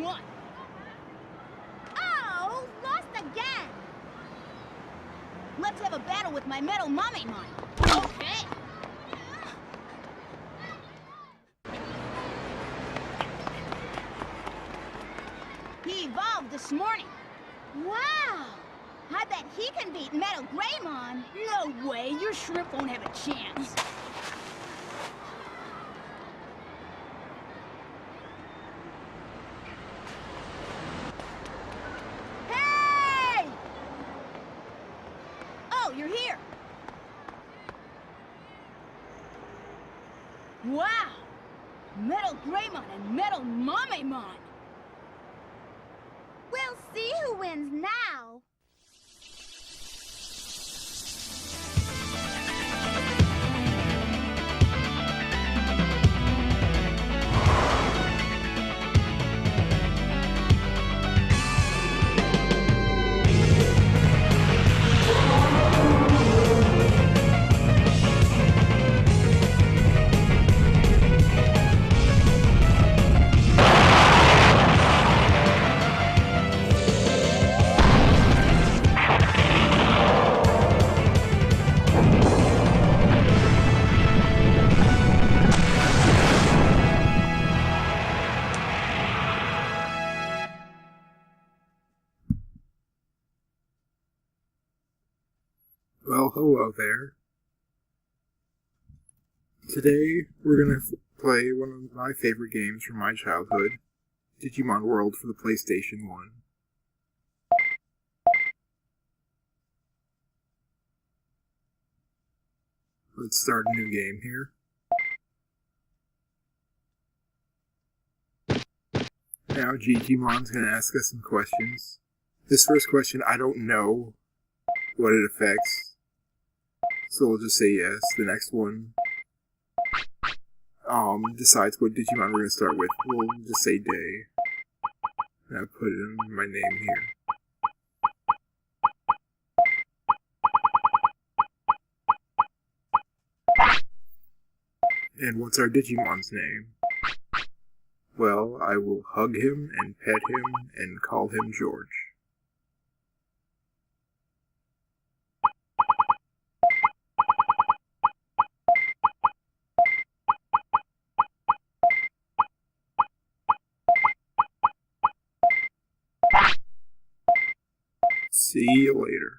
one. Oh, lost again. Let's have a battle with my metal mummy mine. Okay. He evolved this morning. Wow! I bet he can beat Metal Greymon. No way, your shrimp won't have a chance. Hey! Oh, you're here. Wow! Metal Greymon and Metal Mummymon. We'll see who wins now. Well, hello there. Today, we're going to play one of my favorite games from my childhood, Digimon World for the PlayStation 1. Let's start a new game here. Now, Gigimon's going to ask us some questions. This first question, I don't know what it affects. So we'll just say yes. The next one decides what Digimon we're going to start with. We'll just say day. And I'll put in my name here. And what's our Digimon's name? Well, I will hug him and pet him and call him George. See you later.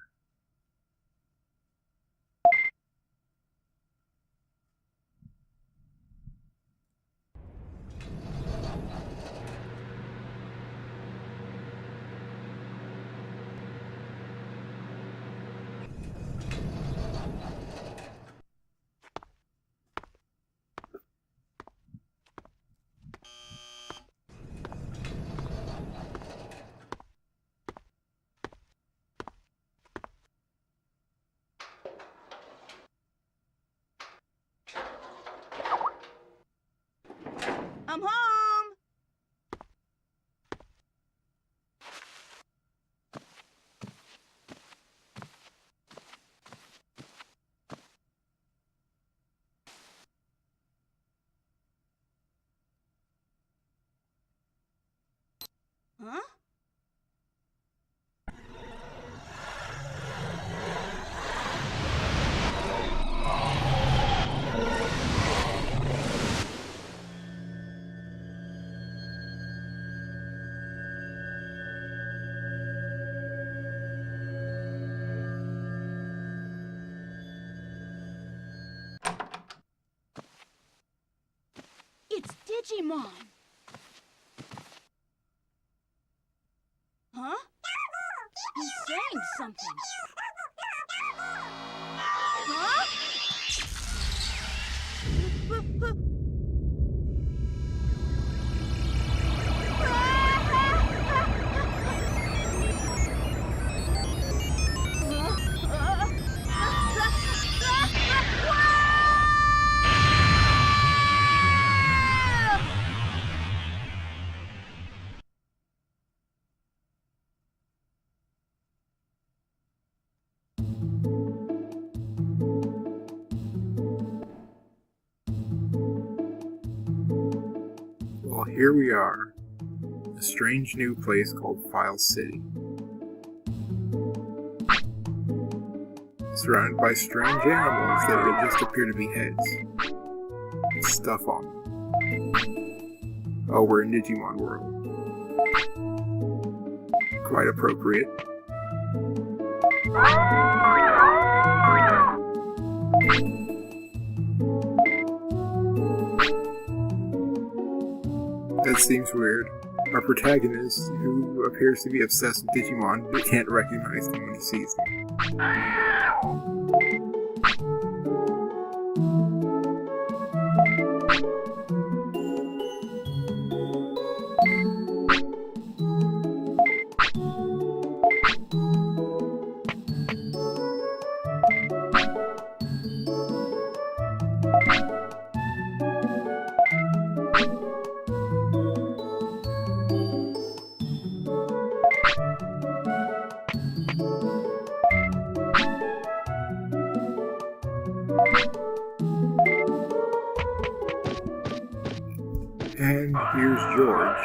I'm home. Huh? It's Digimon. Huh? He's saying something. Huh? Well, here we are. A strange new place called File City. Surrounded by strange animals that just appear to be heads. And stuff on them. Oh, we're in Digimon world. Quite appropriate. That seems weird. Our protagonist, who appears to be obsessed with Digimon, but can't recognize them when he sees them. And here's George.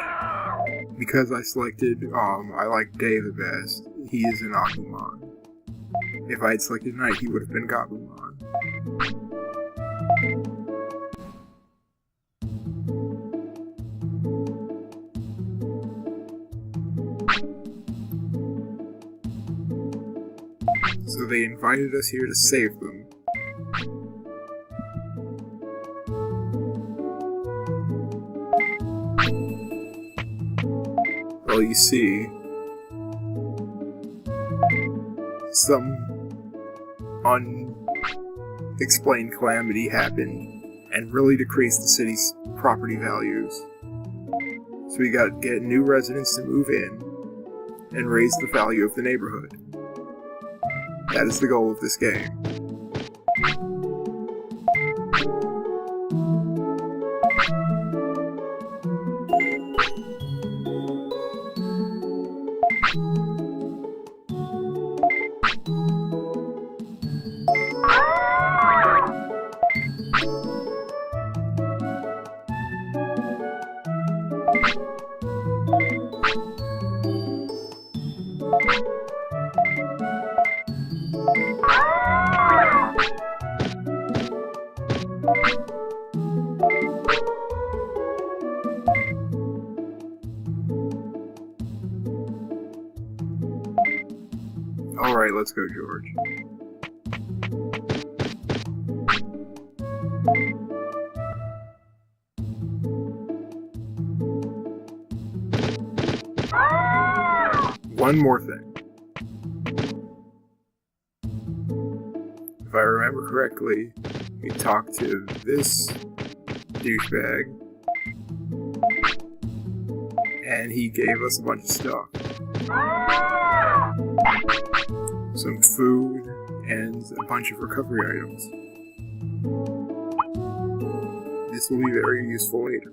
Because I selected, I like Day the best, he is an Agumon. If I had selected Night, he would have been Gabumon. So they invited us here to save them. Well, you see, some unexplained calamity happened and really decreased the city's property values. So we got to get new residents to move in and raise the value of the neighborhood. That is the goal of this game. Alright, let's go, George. One more thing. If I remember correctly, we talked to this douchebag, and he gave us a bunch of stuff. Some food, and a bunch of recovery items. This will be very useful later.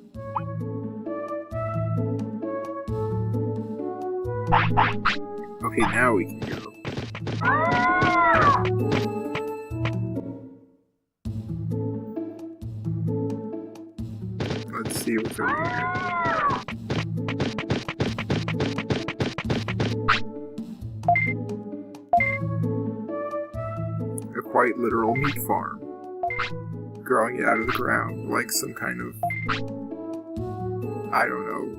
Okay, now we can go. Let's see what's over here. A quite literal meat farm. Growing it out of the ground, like some kind of... I don't know.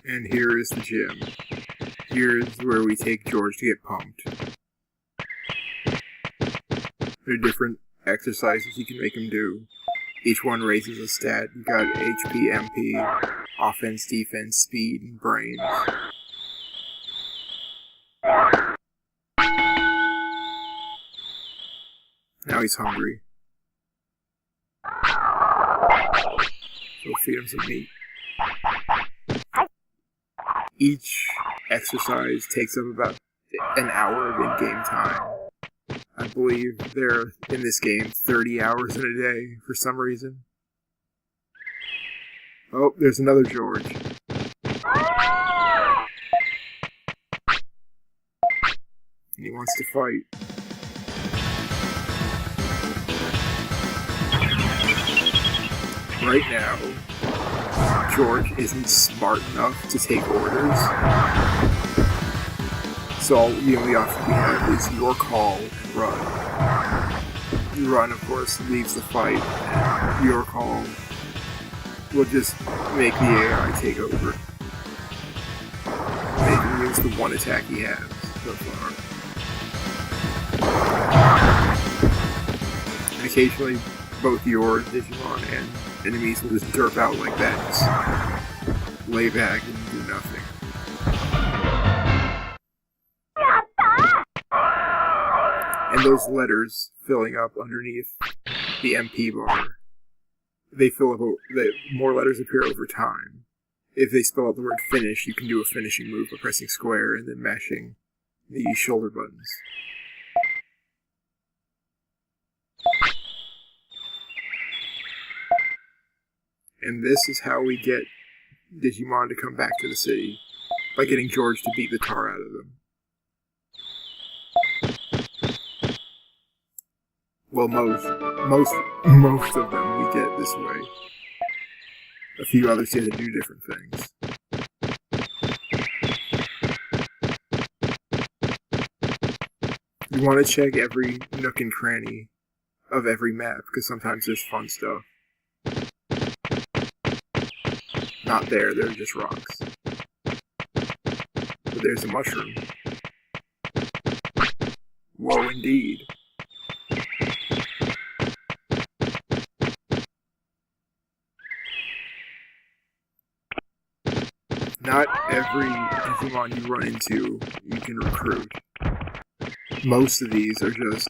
And here is the gym. Here's where we take George to get pumped. There are different exercises you can make him do. Each one raises a stat. You got HP, MP, offense, defense, speed, and brains. Now he's hungry. So we'll feed him some meat. Each exercise takes up about an hour of in-game time. I believe there are, in this game, 30 hours in a day for some reason. Oh, there's another George. And he wants to fight. Right now, George isn't smart enough to take orders. So the only option we have is your call and run. Run, of course, leaves the fight, and your call will just make the AI take over. Make him use the one attack he has so far. And occasionally, both your Digimon and enemies will just derp out like that. Just lay back and do nothing. And those letters filling up underneath the MP bar, they fill up, more letters appear over time. If they spell out the word finish, you can do a finishing move by pressing square and then mashing the shoulder buttons. And this is how we get Digimon to come back to the city, by getting George to beat the tar out of them. Well, most of them we get this way. A few others get to do different things. You want to check every nook and cranny of every map, because sometimes there's fun stuff. Not there, they're just rocks. But there's a mushroom. Whoa, indeed. Not every Digimon you run into, you can recruit. Most of these are just,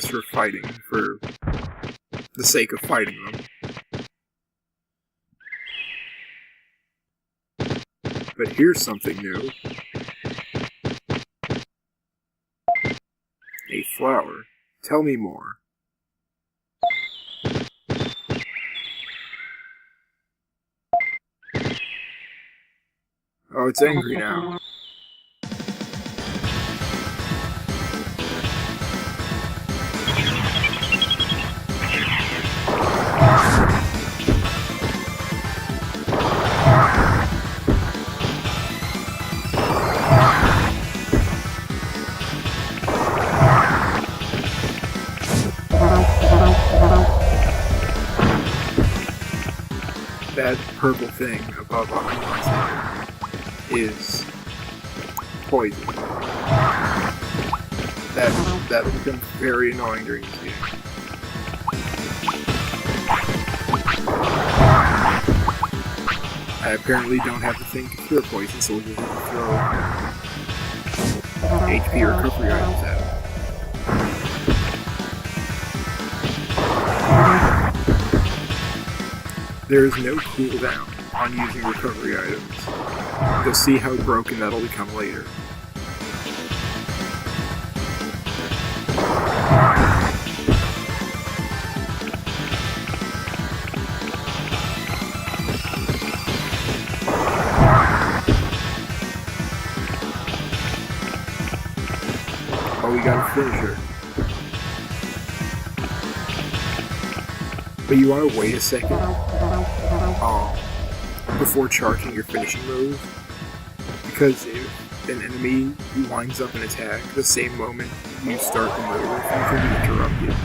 for fighting, for the sake of fighting them. But here's something new. A flower. Tell me more. Oh, it's angry now. That purple thing above Ocumon's head is poison. That'll become very annoying during this game. I apparently don't have the thing to cure poison, so we'll just have to throw HP recovery items at it. There is no cooldown on using recovery items. You'll see how broken that'll become later. Oh, we got a finisher. But you want to wait a second before charging your finishing move, because if an enemy lines up an attack the same moment you start the move, you can be interrupted.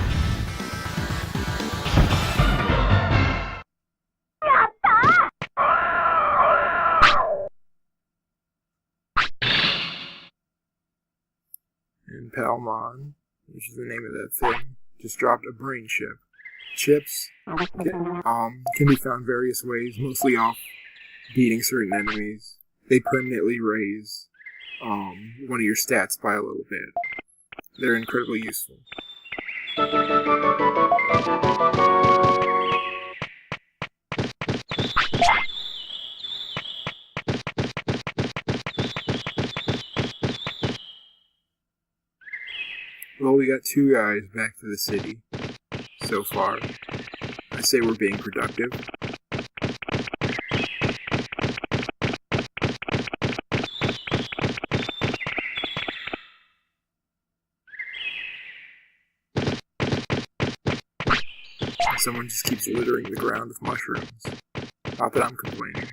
And Palmon, which is the name of that thing, just dropped a brain chip. Chips can be found various ways, mostly off beating certain enemies. They permanently raise one of your stats by a little bit. They're incredibly useful. Well, we got two guys back to the city so far. say we're being productive. Someone just keeps littering the ground with mushrooms. Not that I'm complaining.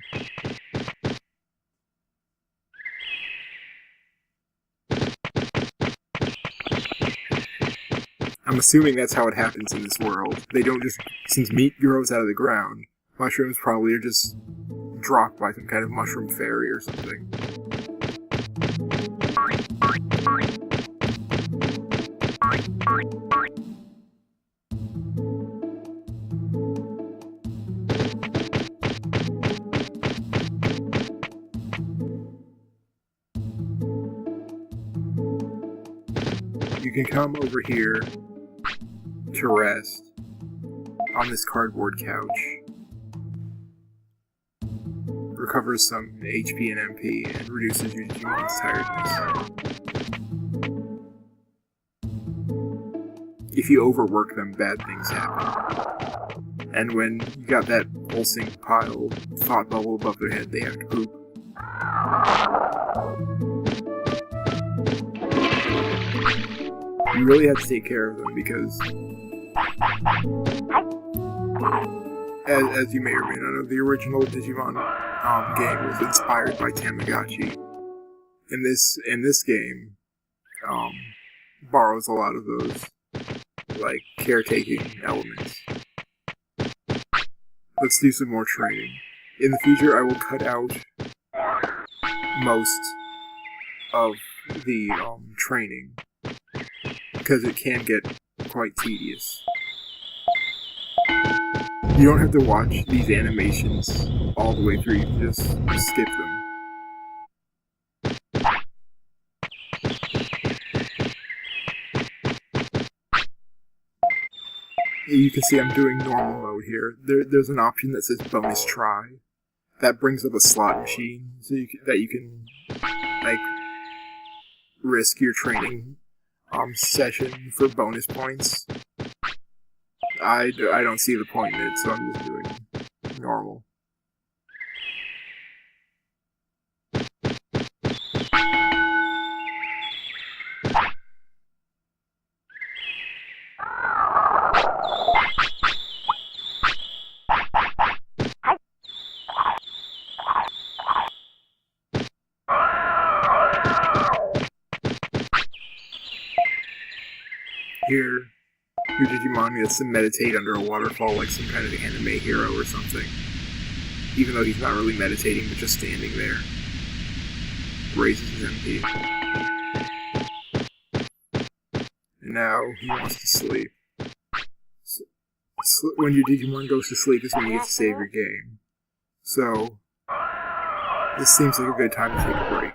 I'm assuming that's how it happens in this world. They don't just... Since meat grows out of the ground, mushrooms probably are just dropped by some kind of mushroom fairy or something. You can come over here to rest on this cardboard couch. Recovers some HP and MP and reduces your Digimon's tiredness. If you overwork them, bad things happen. And when you got that pulsing pile, thought bubble above their head, they have to poop. You really have to take care of them because, as you may or may not know, the original Digimon game was inspired by Tamagotchi. In this game, borrows a lot of those, like, caretaking elements. Let's do some more training. In the future, I will cut out most of the training, because it can get quite tedious. You don't have to watch these animations all the way through, you can just skip them. You can see I'm doing normal mode here. There's an option that says bonus try. That brings up a slot machine so that you can like risk your training session for bonus points. I don't see the point in it, so I'm just doing normal. Here, your Digimon gets to meditate under a waterfall like some kind of anime hero or something. Even though he's not really meditating, but just standing there. Raises his MP. And now he wants to sleep. When your Digimon goes to sleep is when you get to save your game. So, this seems like a good time to take a break.